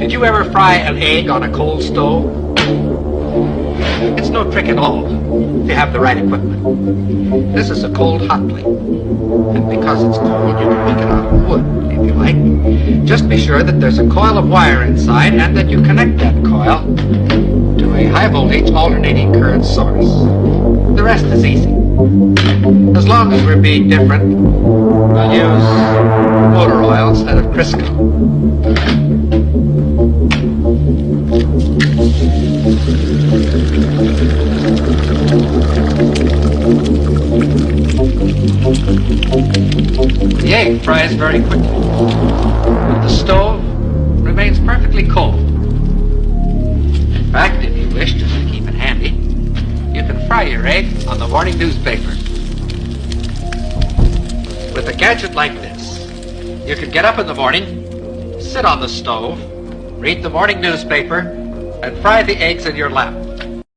Did you ever fry an egg on a cold stove? It's no trick at all if you have the right equipment. This is a cold hot plate. And because it's cold, you can make it out of wood, if you like. Just be sure that there's a coil of wire inside and that you connect that coil to a high voltage alternating current source. The rest is easy. As long as we're being different, we'll use motor oil instead of Crisco. The egg fries very quickly, but the stove remains perfectly cold. In fact, if you wish, just to keep it handy, you can fry your egg on the morning newspaper. With a gadget like this, you can get up in the morning, sit on the stove, read the morning newspaper, and fry the eggs in your lap.